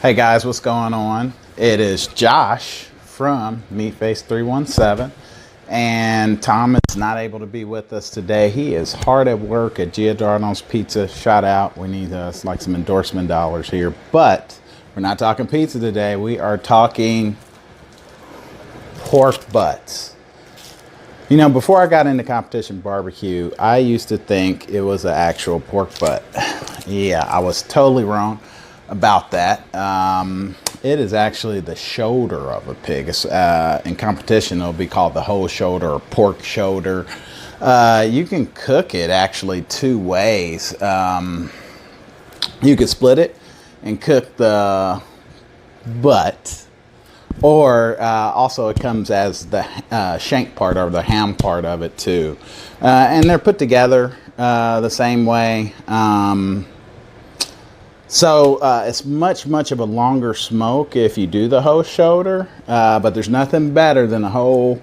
Hey guys, what's going on? It is Josh from Meatface317, and Tom is not able to be with us today. He is hard at work at Giordano's Pizza. Shout out. We need like some endorsement dollars here, but we're not talking pizza today. We are talking pork butts. You know, before I got into competition barbecue, I used to think it was an actual pork butt. Yeah, I was totally wrong about that. It is actually the shoulder of a pig. In competition, it'll be called the whole shoulder or pork shoulder. You can cook it actually two ways. You could split it and cook the butt, or also it comes as the shank part or the ham part of it too. And they're put together the same way. So it's much of a longer smoke if you do the whole shoulder, but there's nothing better than a whole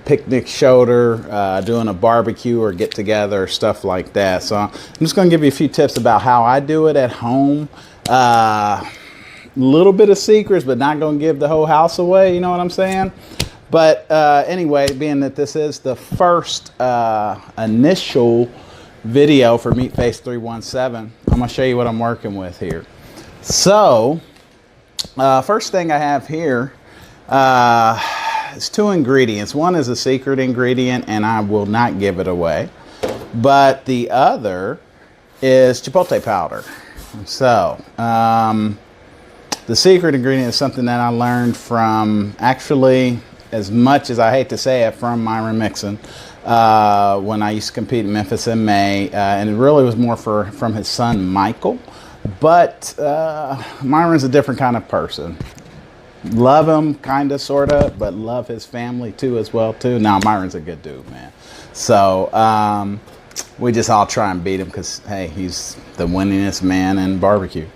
picnic shoulder, doing a barbecue or get together, stuff like that. So I'm just going to give you a few tips about how I do it at home. Little bit of secrets, but not going to give the whole house away, you know what I'm saying? But anyway, being that this is the first initial video for Meatface317, I'm going to show you what I'm working with here. So first thing I have here is two ingredients. One is a secret ingredient and I will not give it away, but the other is chipotle powder. So the secret ingredient is something that I learned from, actually, as much as I hate to say it, from Myron Mixon. When I used to compete in Memphis in May, and it really was more from his son Michael. But Myron's a different kind of person. Love him, kind of, sort of, but love his family too as well too. Now Myron's a good dude, man. So we just all try and beat him because, hey, he's the winningest man in barbecue.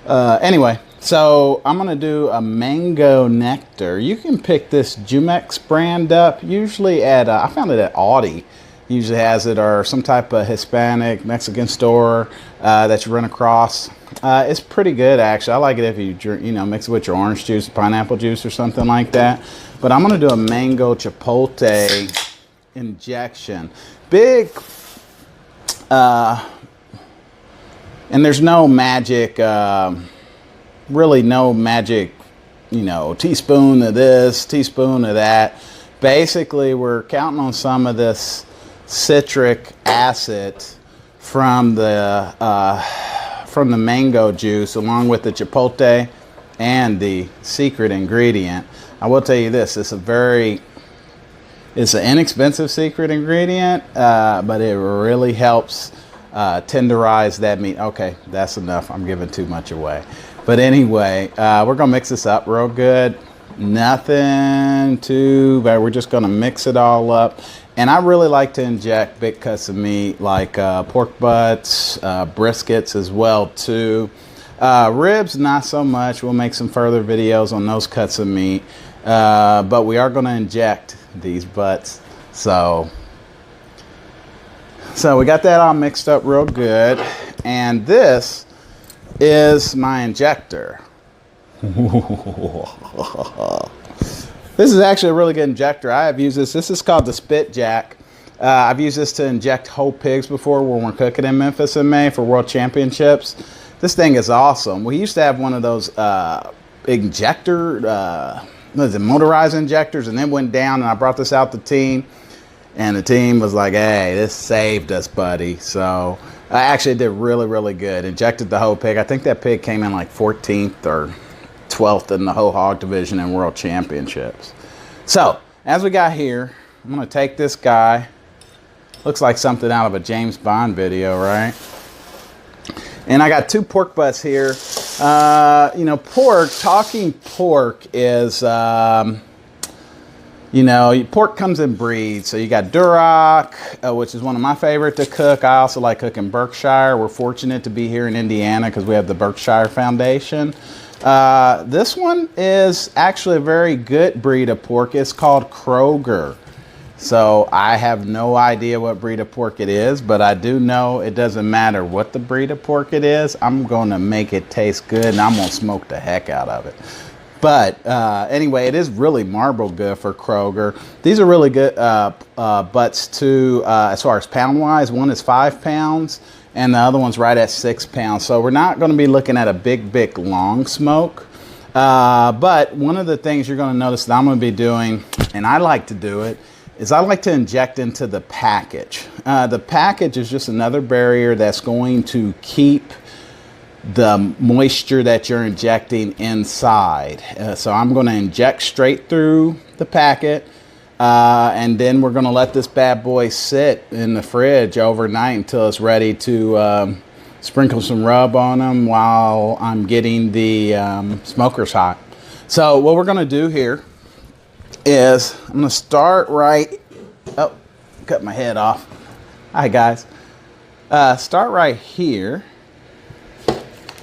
Anyway, so I'm going to do a mango nectar. You can pick this Jumex brand up, usually at, I found it at Audi. Usually has it, or some type of Hispanic, Mexican store that you run across. It's pretty good, actually. I like it if you drink, you know, mix it with your orange juice, pineapple juice, or something like that. But I'm going to do a mango chipotle injection. Big, and there's no magic, really no magic, you know, teaspoon of this, teaspoon of that. Basically, we're counting on some of this citric acid from the mango juice, along with the chipotle and the secret ingredient. I will tell you this: it's an inexpensive secret ingredient, but it really helps tenderize that meat. Okay, that's enough. I'm giving too much away. But anyway, we're gonna mix this up real good. Nothing too bad. We're just gonna mix it all up. And I really like to inject big cuts of meat, like pork butts, briskets as well too. Ribs, not so much. We'll make some further videos on those cuts of meat. But we are gonna inject these butts. So we got that all mixed up real good. And this is my injector. This is actually a really good injector. I have used this. This is called the Spit Jack. I've used this to inject whole pigs before when we're cooking in Memphis in May for World Championships. This thing is awesome. We used to have one of those motorized injectors, and then went down, and I brought this out to the team, and the team was like, hey, this saved us, buddy. So I actually did really good. Injected the whole pig. I think that pig came in like 14th or 12th in the whole hog division in World Championships. So as we got here, I'm gonna take this guy. Looks like something out of a James Bond video, right? And I got two pork butts here. You know, talking pork is, you know, pork comes in breeds. So you got Duroc, which is one of my favorite to cook. I also like cooking Berkshire. We're fortunate to be here in Indiana because we have the Berkshire Foundation. This one is actually a very good breed of pork. It's called Kroger. So I have no idea what breed of pork it is, but I do know it doesn't matter what the breed of pork it is. I'm going to make it taste good, and I'm going to smoke the heck out of it. But anyway, it is really marble good for Kroger. These are really good butts too, as far as pound wise. One is 5 pounds and the other one's right at 6 pounds. So we're not going to be looking at a big long smoke. But one of the things you're going to notice that I'm going to be doing, and I like to do it, is I like to inject into the package. The package is just another barrier that's going to keep the moisture that you're injecting inside. So I'm going to inject straight through the packet, and then we're going to let this bad boy sit in the fridge overnight until it's ready to sprinkle some rub on them while I'm getting the smokers hot. So what we're going to do here is I'm going to start right, oh, cut my head off. Hi guys. Start right here.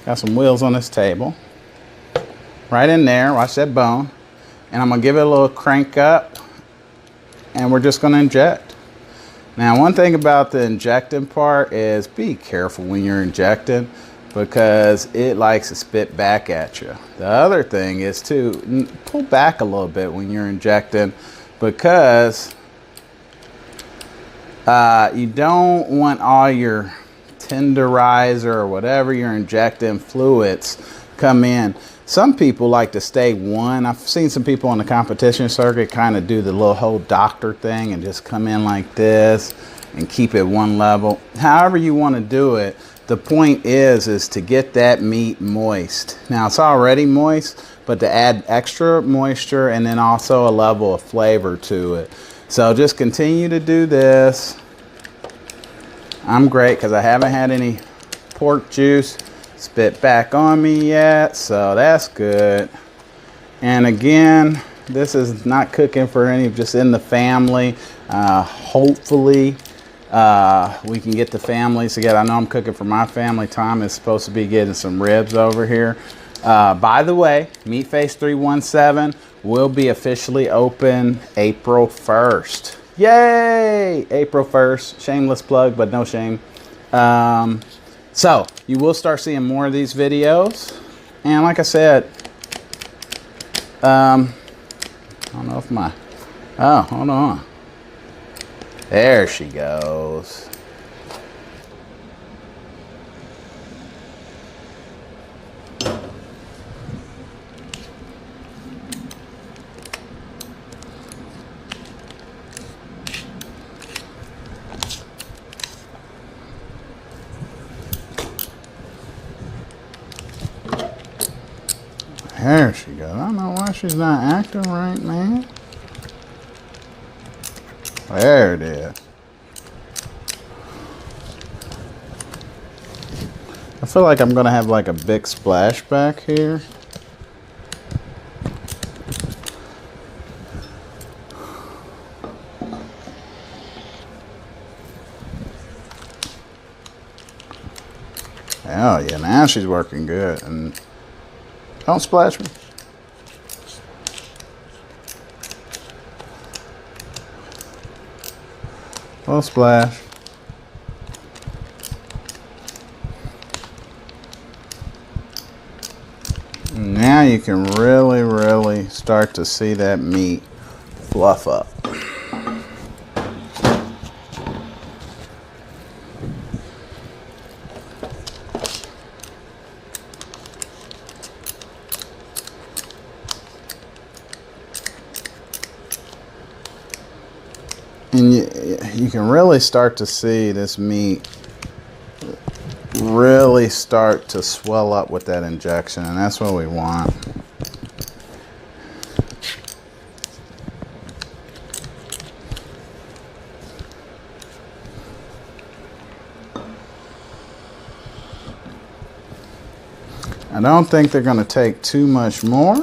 Got some wheels on this table. Right in there, watch that bone. And I'm gonna give it a little crank up, and we're just gonna inject. Now, one thing about the injecting part is be careful when you're injecting, because it likes to spit back at you. The other thing is to pull back a little bit when you're injecting, because you don't want all your tenderizer or whatever you're injecting fluids come in. Some people like to stay one. I've seen some people on the competition circuit kind of do the little whole doctor thing and just come in like this and keep it one level. However you want to do it, the point is to get that meat moist. Now it's already moist, but to add extra moisture and then also a level of flavor to it. So just continue to do this. I'm great because I haven't had any pork juice spit back on me yet, so that's good. And again, this is not cooking for any, just in the family. Hopefully we can get the families together. I know I'm cooking for my family. Tom is supposed to be getting some ribs over here. By the way, Meatface 317 will be officially open April 1st. Yay! April 1st. Shameless plug, but no shame. So you will start seeing more of these videos. And like I said, I don't know if my, oh, hold on. There she goes. There she goes. I don't know why she's not acting right, man. There it is. I feel like I'm gonna have like a big splash back here. Oh yeah, now she's working good. And don't splash me. Little splash. Now you can really start to see that meat fluff up. And you can really start to see this meat really start to swell up with that injection, and that's what we want. I don't think they're going to take too much more.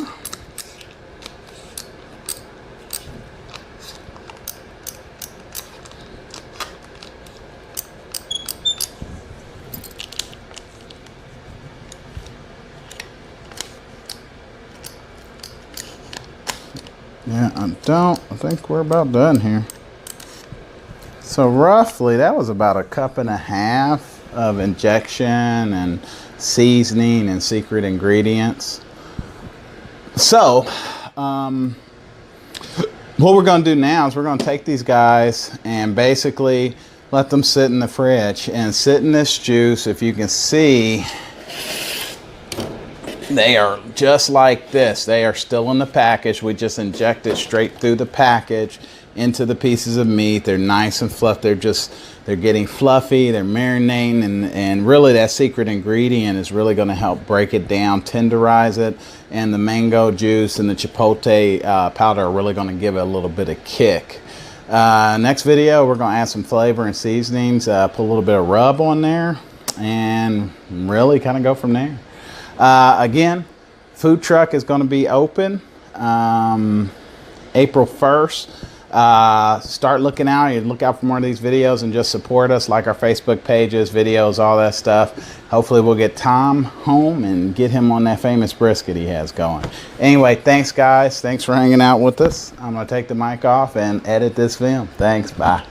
Yeah, I think we're about done here. So roughly that was about 1.5 cups of injection and seasoning and secret ingredients. So what we're going to do now is we're going to take these guys and basically let them sit in the fridge and sit in this juice. If you can see, they are just like this. They are still in the package. We just inject it straight through the package into the pieces of meat. They're nice and fluffy. They're getting fluffy. They're marinating, and really that secret ingredient is really going to help break it down, tenderize it, and the mango juice and the chipotle powder are really going to give it a little bit of kick. Next video, we're going to add some flavor and seasonings, put a little bit of rub on there, and really kind of go from there. Again, food truck is going to be open April 1st. Start looking out. You look out for more of these videos and just support us, like our Facebook pages, videos, all that stuff. Hopefully we'll get Tom home and get him on that famous brisket he has going. Anyway, thanks guys. Thanks for hanging out with us. I'm going to take the mic off and edit this film. Thanks. Bye.